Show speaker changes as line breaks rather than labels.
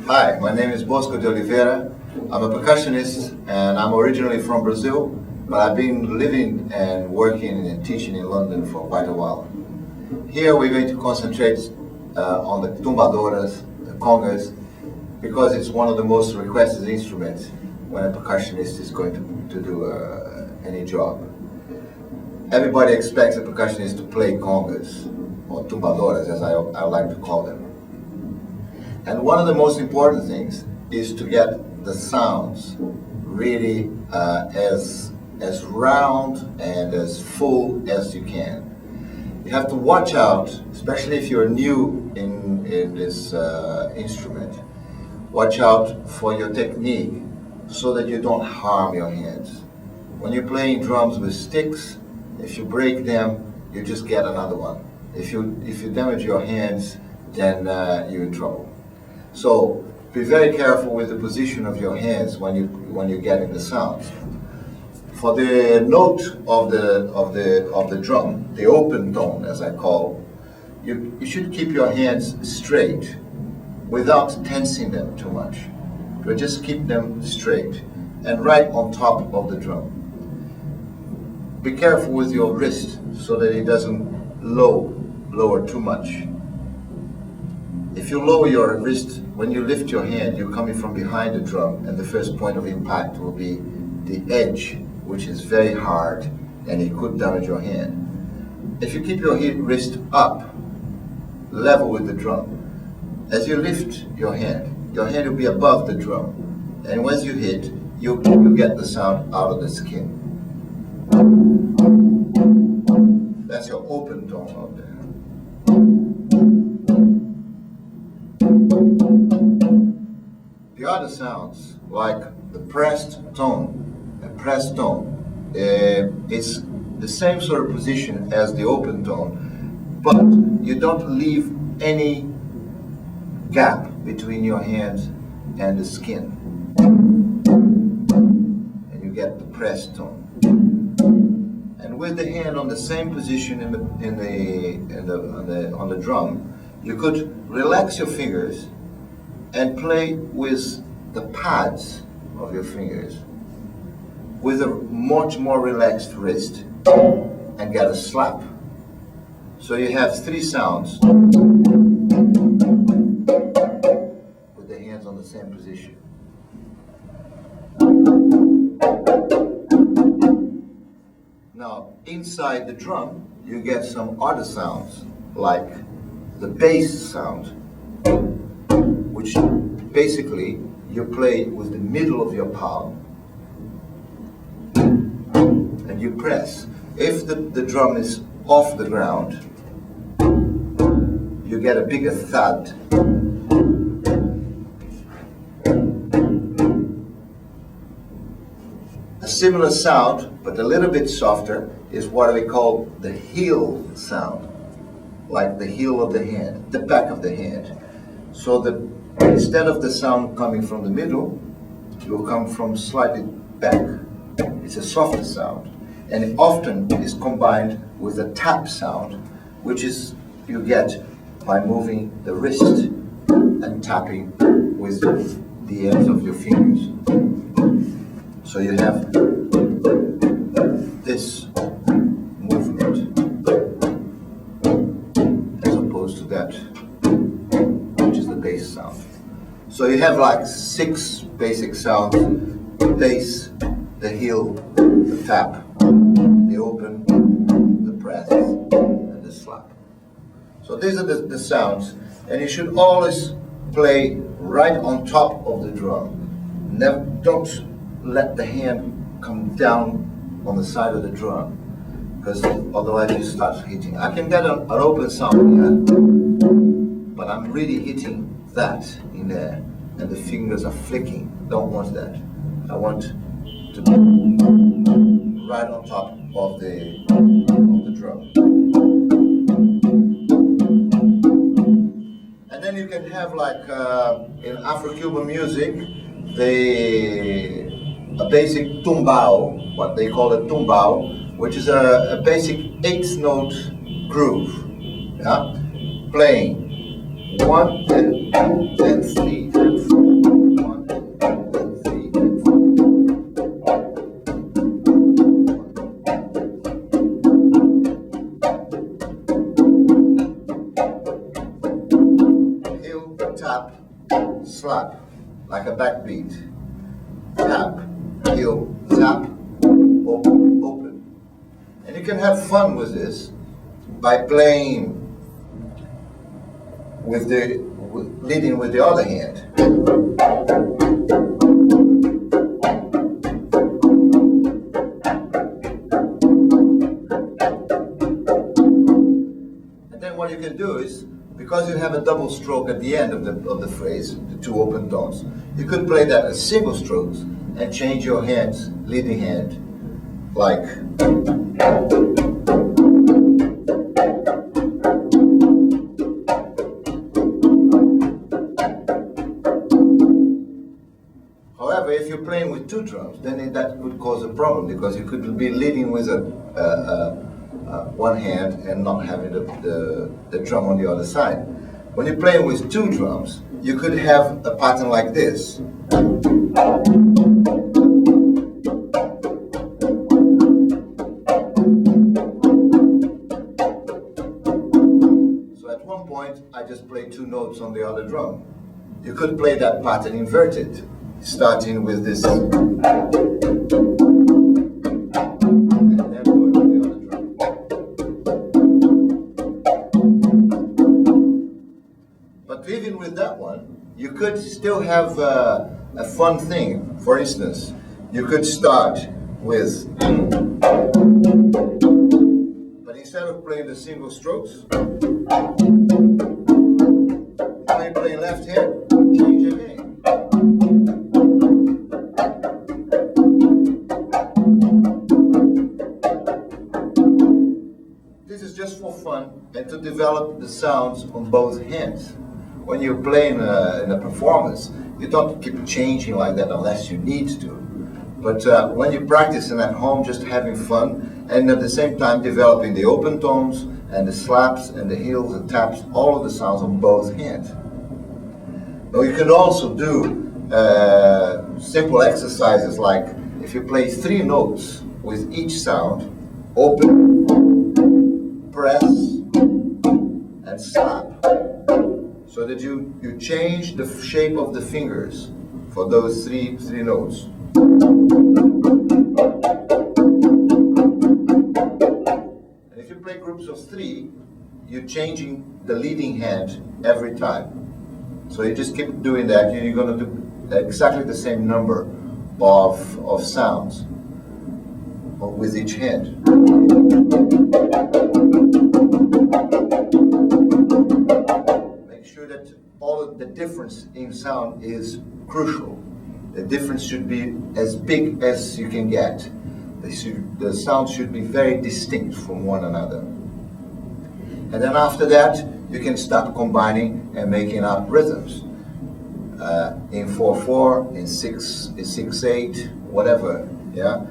Hi, my name is Bosco De Oliveira. I'm a percussionist and I'm originally from Brazil, but I've been living and working and teaching in London for quite a while. Here we're going to concentrate on the Tumbadoras, the congas, because it's one of the most requested instruments when a percussionist is going to do any job. Everybody expects a percussionist to play congas, or Tumbadoras as I like to call them. And one of the most important things is to get the sounds really as round and as full as you can. You have to watch out, especially if you're new in this instrument, watch out for your technique so that you don't harm your hands. When you're playing drums with sticks, if you break them, you just get another one. If you damage your hands, then you're in trouble. So be very careful with the position of your hands when you're getting the sounds. For the note of the drum, the open tone, as I call, you should keep your hands straight without tensing them too much. But just keep them straight and right on top of the drum. Be careful with your wrist so that it doesn't lower too much. If you lower your wrist, when you lift your hand, you're coming from behind the drum, and the first point of impact will be the edge, which is very hard, and it could damage your hand. If you keep your wrist up, level with the drum, as you lift your hand will be above the drum, and once you hit, you get the sound out of the skin. That's your open tone out there. The other sounds, like the pressed tone, it's the same sort of position as the open tone, but you don't leave any gap between your hands and the skin, and you get the pressed tone. And with the hand on the same position on the drum, you could relax your fingers and play with the pads of your fingers with a much more relaxed wrist and get a slap. So you have three sounds with the hands on the same position. Now, inside the drum, you get some other sounds, like the bass sound, which basically you play with the middle of your palm and you press. If the drum is off the ground, you get a bigger thud. A similar sound, but a little bit softer, is what we call the heel sound, like the heel of the hand, the back of the hand. So instead of the sound coming from the middle, it will come from slightly back. It's a softer sound, and it often is combined with a tap sound, which is you get by moving the wrist and tapping with the ends of your fingers. So you have this movement as opposed to that, which is the bass sound. So you have like 6 basic sounds: the bass, the heel, the tap, the open, the press, and the slap. So these are the sounds, and you should always play right on top of the drum. Don't let the hand come down on the side of the drum, because otherwise you start hitting. I can get an open sound here, but I'm really hitting that in there, and the fingers are flicking. Don't want that. I want to be right on top of the drum. And then you can have, like in Afro-Cuban music, a basic tumbao, what they call a tumbao, which is a basic 8th note groove, yeah? Playing 1 and 2 and 3. tap, slap, like a backbeat. Tap, heel, tap, open, open. And you can have fun with this by playing with leading with the other hand. And then what you can do is, because you have a double stroke at the end of the phrase, the two open tones, you could play that as single strokes and change your hands, leading hand, like. However, if you're playing with two drums, then that could cause a problem, because you could be leading with one hand and not having the drum on the other side. When you're playing with two drums, you could have a pattern like this. So at one point, I just played two notes on the other drum. You could play that pattern inverted, starting with this. But even with that one, you could still have a fun thing. For instance, you could start with, but instead of playing the single strokes, when you play left hand, change your hand. This is just for fun and to develop the sounds on both hands. When you're playing in a performance, you don't keep changing like that unless you need to. But when you're practicing at home, just having fun, and at the same time developing the open tones and the slaps and the heels and taps, all of the sounds on both hands. Now you can also do simple exercises like, if you play three notes with each sound, open, press, and slap. So that you change the shape of the fingers for those three notes. And if you play groups of three, you're changing the leading hand every time. So you just keep doing that, and you're going to do exactly the same number of sounds with each hand. That all of the difference in sound is crucial. The difference should be as big as you can get. The sound should be very distinct from one another. And then after that, you can start combining and making up rhythms. In 4/4, in 6/8, whatever. Yeah.